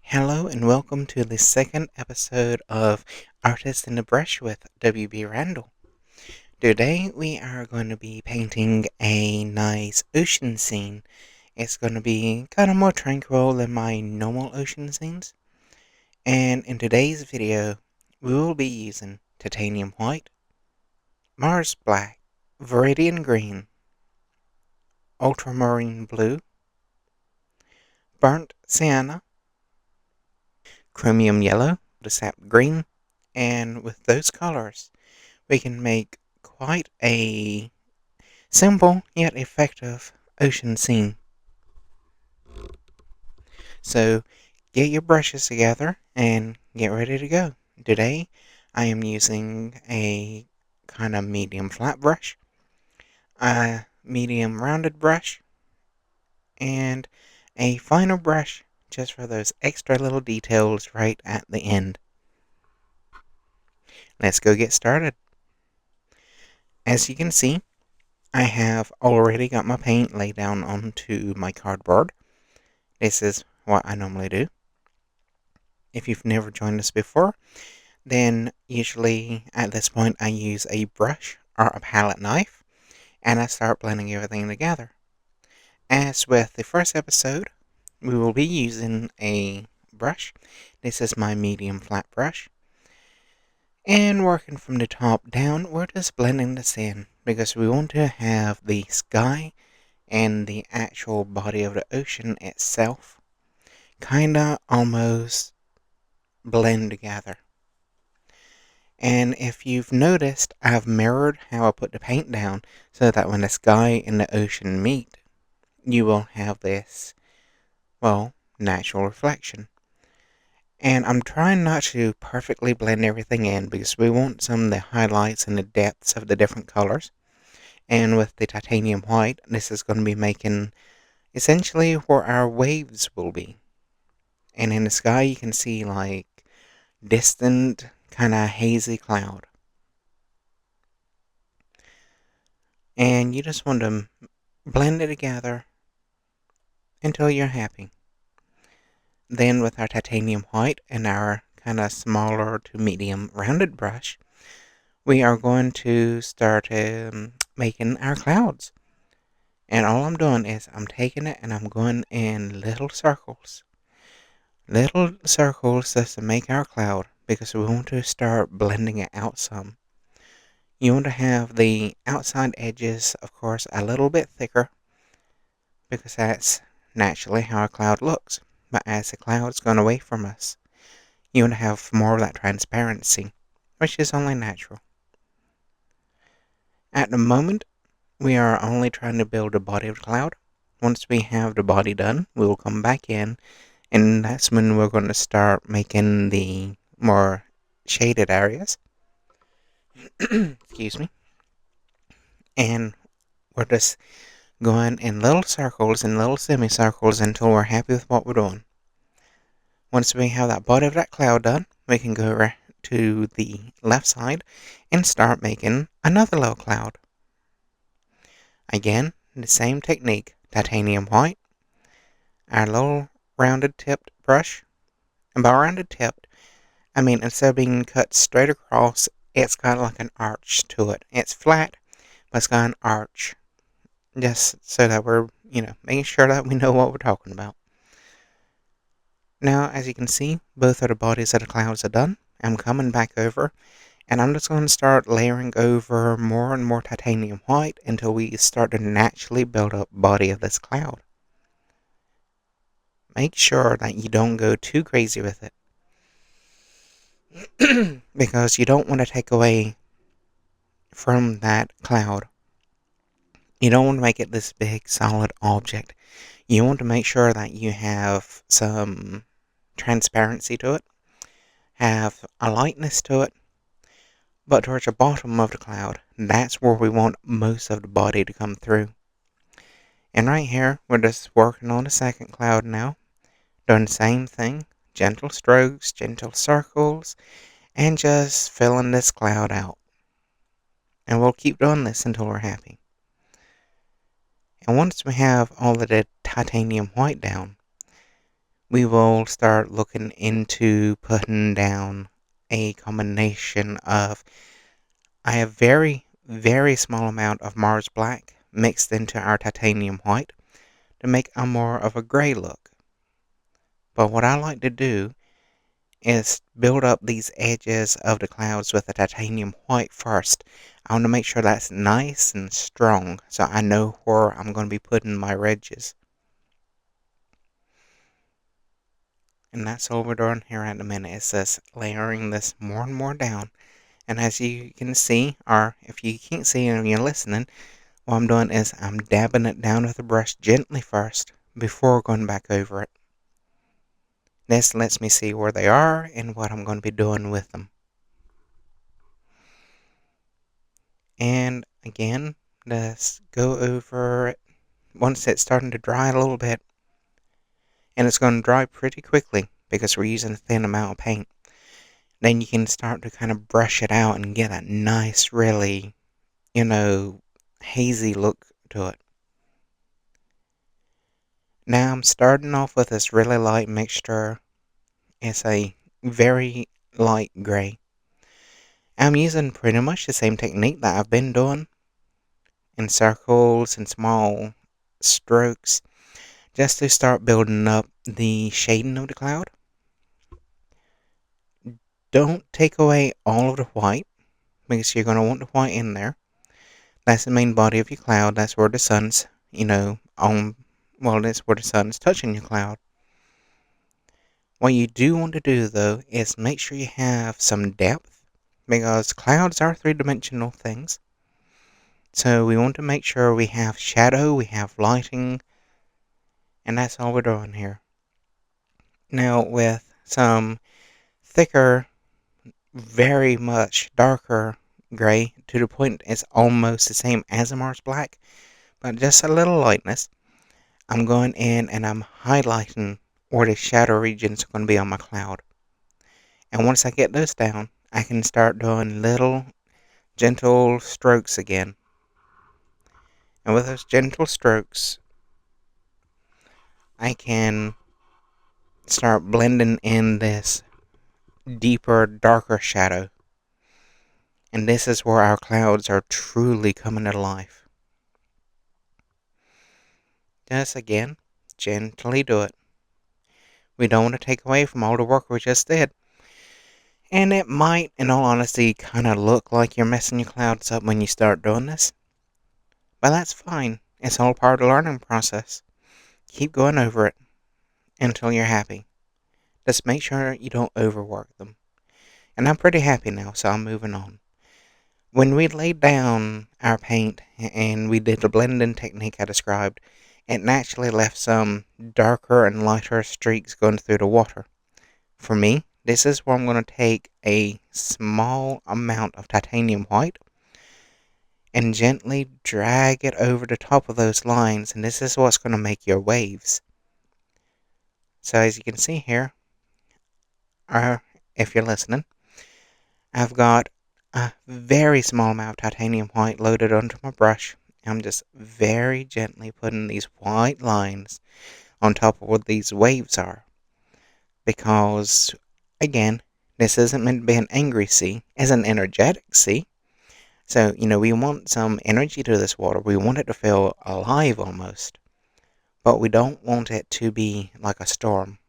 Hello and welcome to the second episode of Artist in the Brush with WB Randall. Today we are going to be painting a nice ocean scene. It's going to be kind of more tranquil than my normal ocean scenes. And in today's video, we will be using titanium white, Mars black, Veridian green, ultramarine blue, burnt sienna, chromium yellow, the sap green, and with those colors, we can make quite a simple yet effective ocean scene. So get your brushes together and get ready to go. Today I am using a kind of medium flat brush, a medium rounded brush, and a finer brush just for those extra little details right at the end. Let's go get started. As you can see, I have already got my paint laid down onto my cardboard. This is what I normally do. If you've never joined us before, then usually at this point I use a brush or a palette knife and I start blending everything together. As with the first episode, we will be using a brush. This is my medium flat brush. And working from the top down, we're just blending this in because we want to have the sky and the actual body of the ocean itself kinda almost blend together. And if you've noticed, I've mirrored how I put the paint down so that when the sky and the ocean meet, you will have this, well, natural reflection. And I'm trying not to perfectly blend everything in because we want some of the highlights and the depths of the different colors. And with the titanium white, this is going to be making essentially where our waves will be. And in the sky, you can see like distant, kind of hazy cloud. And you just want to blend it together until you're happy. Then with our titanium white and our kind of smaller to medium rounded brush, we are going to start making our clouds. And all I'm doing is I'm taking it and I'm going in little circles. Little circles just to make our cloud because we want to start blending it out some. You want to have the outside edges, of course, a little bit thicker because that's naturally how a cloud looks. But as the cloud's gone away from us, you want to have more of that transparency, which is only natural. At the moment, we are only trying to build the body of the cloud. Once we have the body done, we will come back in, and that's when we're going to start making the more shaded areas. Excuse me. And we're just going in little circles and little semicircles until we're happy with what we're doing. Once we have that body of that cloud done, we can go to the left side and start making another little cloud. Again, the same technique, titanium white, our little rounded tipped brush. And by rounded tipped, I mean instead of being cut straight across, it's got like an arch to it. It's flat, but it's got an arch. Just so that we're, making sure that we know what we're talking about. Now, as you can see, both of the bodies of the clouds are done. I'm coming back over, and I'm just going to start layering over more and more titanium white until we start to naturally build up body of this cloud. Make sure that you don't go too crazy with it because you don't want to take away from that cloud. You don't want to make it this big solid object. You want to make sure that you have some transparency to it, have a lightness to it, but towards the bottom of the cloud, that's where we want most of the body to come through. And right here, we're just working on the second cloud now, doing the same thing, gentle strokes, gentle circles, and just filling this cloud out. And we'll keep doing this until we're happy. And once we have all of the titanium white down, we will start looking into putting down a combination of, I have very, very small amount of Mars Black mixed into our titanium white to make a more of a gray look. But what I like to do is build up these edges of the clouds with the titanium white first. I want to make sure that's nice and strong so I know where I'm going to be putting my ridges. And that's all we're doing here at the minute. It's just layering this more and more down. And as you can see, or if you can't see and you're listening, what I'm doing is I'm dabbing it down with a brush gently first before going back over it. This lets me see where they are and what I'm going to be doing with them. And again, let's go over it once it's starting to dry a little bit. And it's going to dry pretty quickly because we're using a thin amount of paint. Then you can start to kind of brush it out and get a nice, really, hazy look to it. Now I'm starting off with this really light mixture. It's a very light gray. I'm using pretty much the same technique that I've been doing in circles and small strokes just to start building up the shading of the cloud. Don't take away all of the white because you're going to want the white in there. That's the main body of your cloud. That's where the sun's, that's where the sun's touching your cloud. What you do want to do, though, is make sure you have some depth because clouds are three-dimensional things. So we want to make sure we have shadow, we have lighting, and that's all we're doing here. Now, with some thicker, very much darker gray, to the point it's almost the same as a Mars Black, but just a little lightness, I'm going in and I'm highlighting where the shadow regions are going to be on my cloud. And once I get those down, I can start doing little gentle strokes again. And with those gentle strokes, I can start blending in this deeper, darker shadow. And this is where our clouds are truly coming to life. Just again, gently do it. We don't want to take away from all the work we just did. And it might, in all honesty, kind of look like you're messing your clouds up when you start doing this. But that's fine. It's all part of the learning process. Keep going over it until you're happy. Just make sure you don't overwork them. And I'm pretty happy now, so I'm moving on. When we laid down our paint and we did the blending technique I described, it naturally left some darker and lighter streaks going through the water. For me, this is where I'm going to take a small amount of titanium white and gently drag it over the top of those lines, and this is what's going to make your waves. So as you can see here, or if you're listening, I've got a very small amount of titanium white loaded onto my brush. I'm just very gently putting these white lines on top of what these waves are. Because, again, this isn't meant to be an angry sea, it's an energetic sea. So, we want some energy to this water. We want it to feel alive almost. But we don't want it to be like a storm.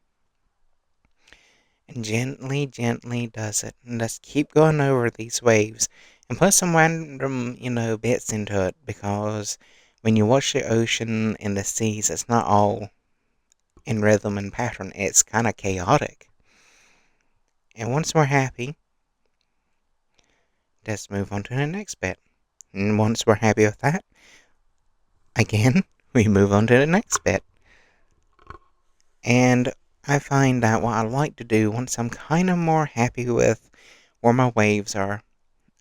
And gently, gently does it. And just keep going over these waves. And put some random, bits into it. Because when you watch the ocean and the seas, it's not all in rhythm and pattern. It's kind of chaotic. And once we're happy, let's move on to the next bit. And once we're happy with that, again, we move on to the next bit. And I find that what I like to do, once I'm kind of more happy with where my waves are,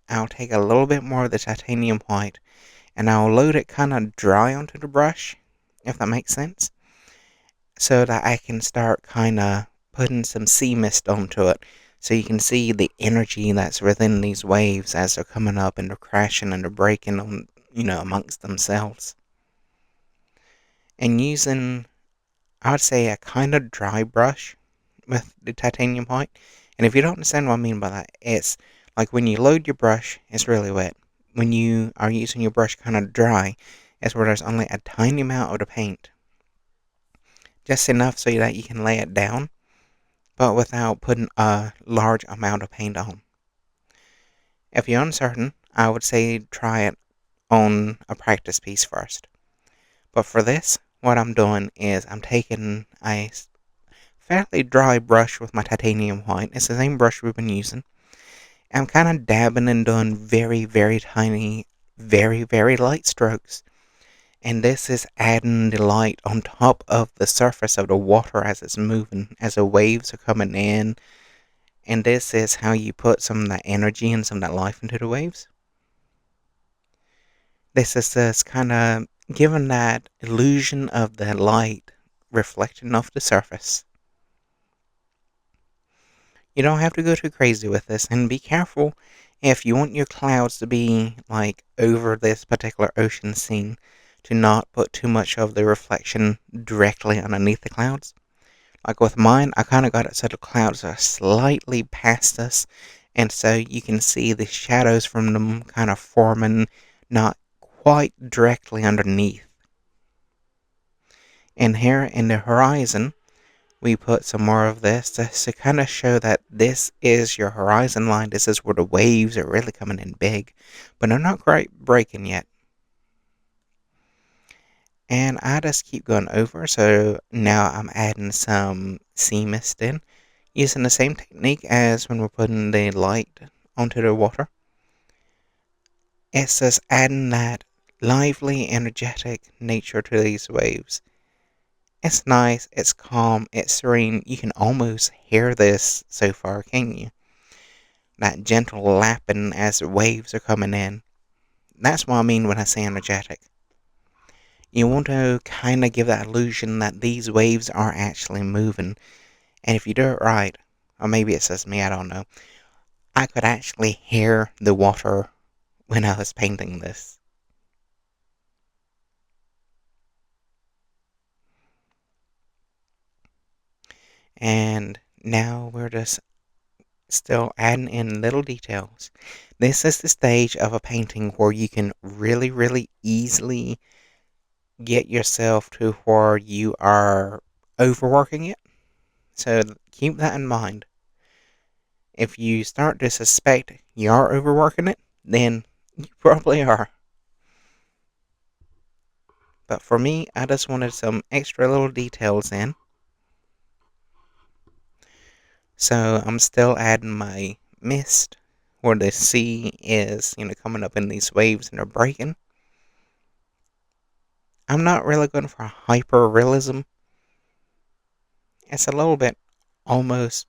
I'll take a little bit more of the titanium white and I'll load it kind of dry onto the brush, if that makes sense, so that I can start kind of putting some sea mist onto it. So you can see the energy that's within these waves as they're coming up and they're crashing and they're breaking on, amongst themselves. And using I would say a kind of dry brush with the titanium white. And if you don't understand what I mean by that, it's like when you load your brush, it's really wet. When you are using your brush kind of dry, it's where there's only a tiny amount of the paint. Just enough so that you can lay it down, but without putting a large amount of paint on. If you're uncertain, I would say try it on a practice piece first. But for this, what I'm doing is I'm taking a fairly dry brush with my titanium white. It's the same brush we've been using. I'm kind of dabbing and doing very, very tiny, very, very light strokes. And this is adding the light on top of the surface of the water as it's moving, as the waves are coming in. And this is how you put some of that energy and some of that life into the waves. This is just kind of giving that illusion of the light reflecting off the surface. You don't have to go too crazy with this, and be careful if you want your clouds to be like over this particular ocean scene, to not put too much of the reflection directly underneath the clouds. Like with mine, I kind of got it so the clouds are slightly past us, and so you can see the shadows from them kind of forming not quite directly underneath. And here in the horizon, we put some more of this to kind of show that this is your horizon line. This is where the waves are really coming in big, but they're not quite breaking yet. And I just keep going over, so now I'm adding some sea mist in, using the same technique as when we're putting the light onto the water. It's just adding that lively, energetic nature to these waves. It's nice, it's calm, it's serene. You can almost hear this so far, can't you? That gentle lapping as the waves are coming in. That's what I mean when I say energetic. You want to kind of give that illusion that these waves are actually moving. And if you do it right, or maybe it's just me, I don't know, I could actually hear the water when I was painting this. And now we're just still adding in little details. This is the stage of a painting where you can really, really easily get yourself to where you are overworking it. So keep that in mind. If you start to suspect you are overworking it, then you probably are. But for me, I just wanted some extra little details in. So I'm still adding my mist where the sea is, coming up in these waves and they're breaking. I'm not really going for hyper realism. It's a little bit almost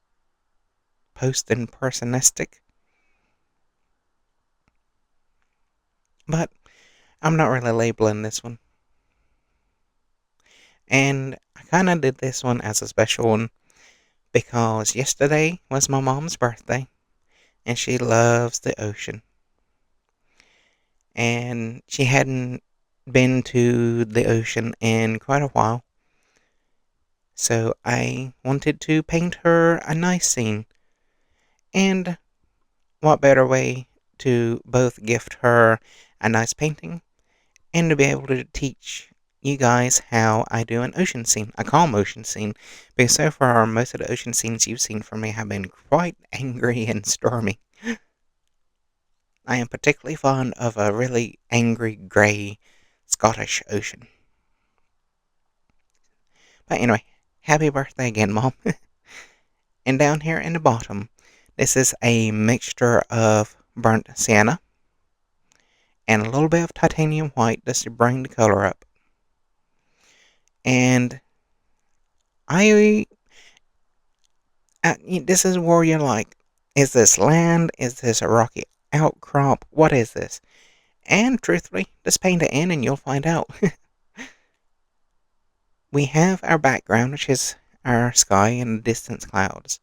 post-impressionistic. But I'm not really labeling this one. And I kind of did this one as a special one because yesterday was my mom's birthday and she loves the ocean. And she hadn't been to the ocean in quite a while. So I wanted to paint her a nice scene. And what better way to both gift her a nice painting and to be able to teach you guys how I do an ocean scene, a calm ocean scene, because so far most of the ocean scenes you've seen from me have been quite angry and stormy. I am particularly fond of a really angry, grey Scottish ocean. But anyway, happy birthday again, Mom. And down here in the bottom, this is a mixture of burnt sienna and a little bit of titanium white just to bring the color up. And this is where you're like, is this land? Is this a rocky outcrop? What is this? And truthfully, just paint it in and you'll find out. We have our background, which is our sky and distant clouds.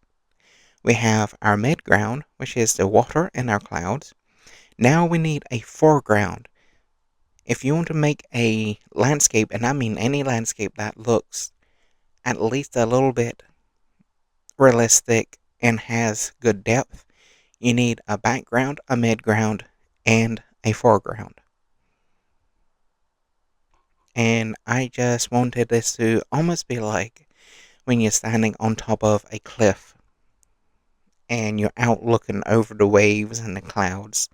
We have our midground, which is the water and our clouds. Now we need a foreground. If you want to make a landscape, and I mean any landscape that looks at least a little bit realistic and has good depth, you need a background, a midground, and a foreground. And I just wanted this to almost be like when you're standing on top of a cliff and you're out looking over the waves and the clouds.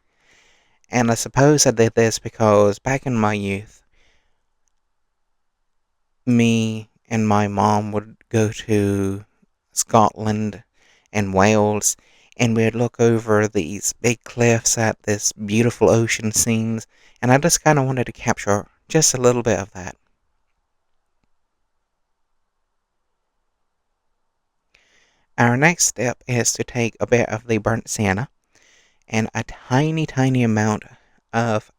And I suppose I did this because back in my youth, me and my mom would go to Scotland and Wales, and we'd look over these big cliffs at this beautiful ocean scenes, and I just kind of wanted to capture just a little bit of that. Our next step is to take a bit of the burnt sienna and a tiny, tiny amount of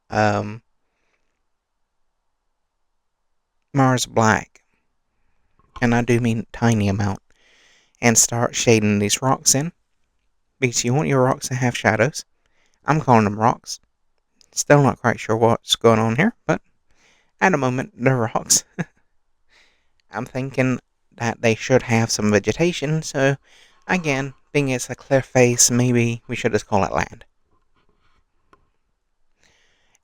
Mars Black, and I do mean tiny amount, and start shading these rocks in, because you want your rocks to have shadows. I'm calling them rocks. Still not quite sure what's going on here, but at the moment, they're rocks. I'm thinking that they should have some vegetation, so again, being it's a cliff face, maybe we should just call it land.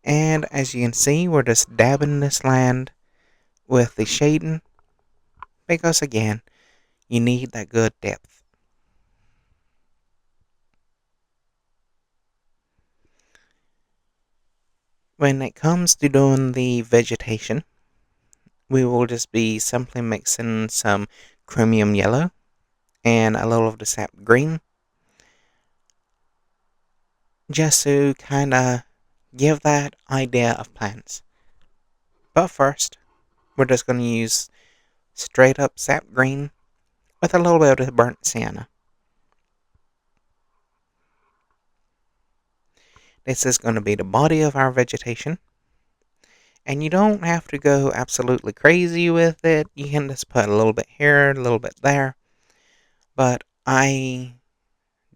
And as you can see, we're just dabbing this land with the shading, because again, you need that good depth. When it comes to doing the vegetation, we will just be simply mixing some Chromium Yellow and a little of the Sap Green, just to kind of give that idea of plants. But first, we're just going to use straight up Sap Green with a little bit of burnt sienna. This is going to be the body of our vegetation, and you don't have to go absolutely crazy with it. You can just put a little bit here, a little bit there, but I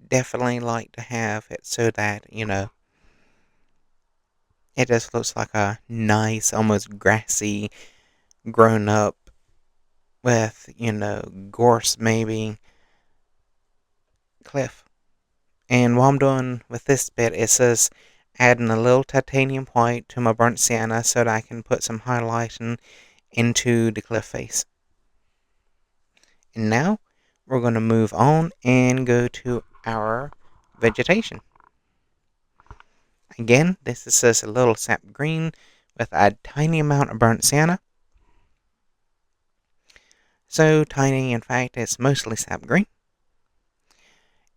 definitely like to have it so that, it just looks like a nice, almost grassy, grown up with, gorse maybe, cliff. And what I'm doing with this bit is just adding a little titanium white to my burnt sienna so that I can put some highlighting into the cliff face. And now we're going to move on and go to our vegetation. Again, this is just a little sap green with a tiny amount of burnt sienna. So tiny, in fact, it's mostly sap green.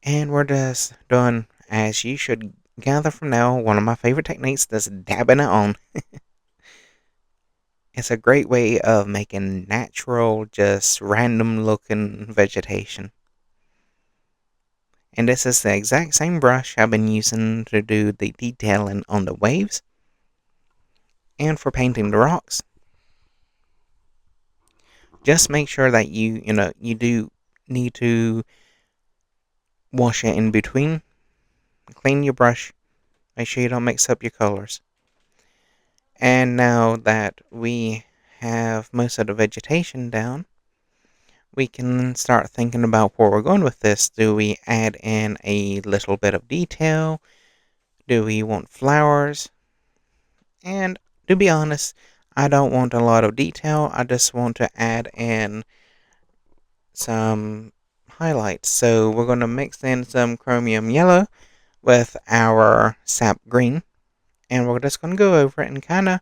And we're just doing, as you should gather from now, one of my favorite techniques, just dabbing it on. It's a great way of making natural, just random looking vegetation. And this is the exact same brush I've been using to do the detailing on the waves and for painting the rocks. Just make sure that you do need to wash it in between. Clean your brush. Make sure you don't mix up your colors. And now that we have most of the vegetation down, we can start thinking about where we're going with this. Do we add in a little bit of detail? Do we want flowers? And to be honest, I don't want a lot of detail. I just want to add in some highlights. So we're going to mix in some Chromium Yellow with our Sap Green. And we're just going to go over it and kind of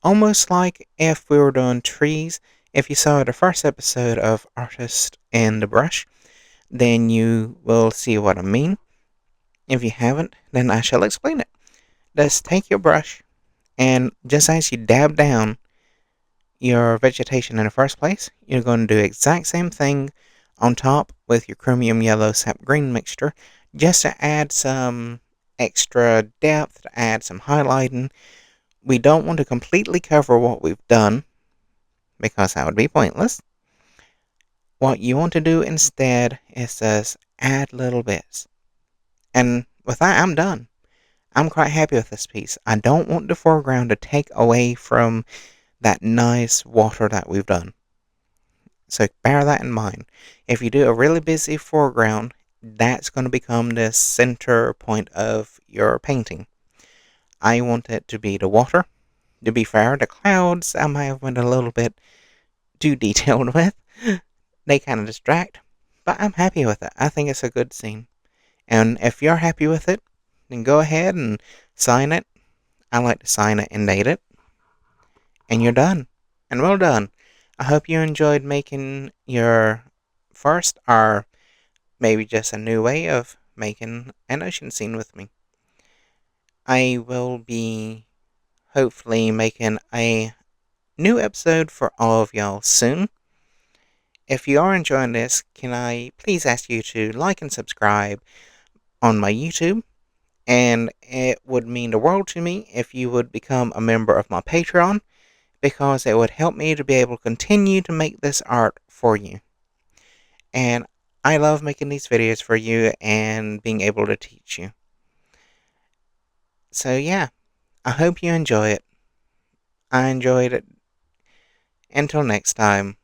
almost like if we were doing trees. If you saw the first episode of Artist and the Brush, then you will see what I mean. If you haven't, then I shall explain it. Just take your brush, and just as you dab down your vegetation in the first place, you're going to do the exact same thing on top with your Chromium Yellow Sap Green mixture, just to add some extra depth, to add some highlighting. We don't want to completely cover what we've done, because that would be pointless. What you want to do instead is just add little bits. And with that, I'm done. I'm quite happy with this piece. I don't want the foreground to take away from that nice water that we've done. So bear that in mind. If you do a really busy foreground, that's going to become the center point of your painting. I want it to be the water. To be fair, the clouds I might have went a little bit too detailed with. They kind of distract, but I'm happy with it. I think it's a good scene. And if you're happy with it, then go ahead and sign it. I like to sign it and date it. And you're done. And well done. I hope you enjoyed making your first or maybe just a new way of making an ocean scene with me. I will be hopefully making a new episode for all of y'all soon. If you are enjoying this, can I please ask you to like and subscribe on my YouTube? And it would mean the world to me if you would become a member of my Patreon, because it would help me to be able to continue to make this art for you. And I love making these videos for you and being able to teach you. So yeah, I hope you enjoy it. I enjoyed it. Until next time.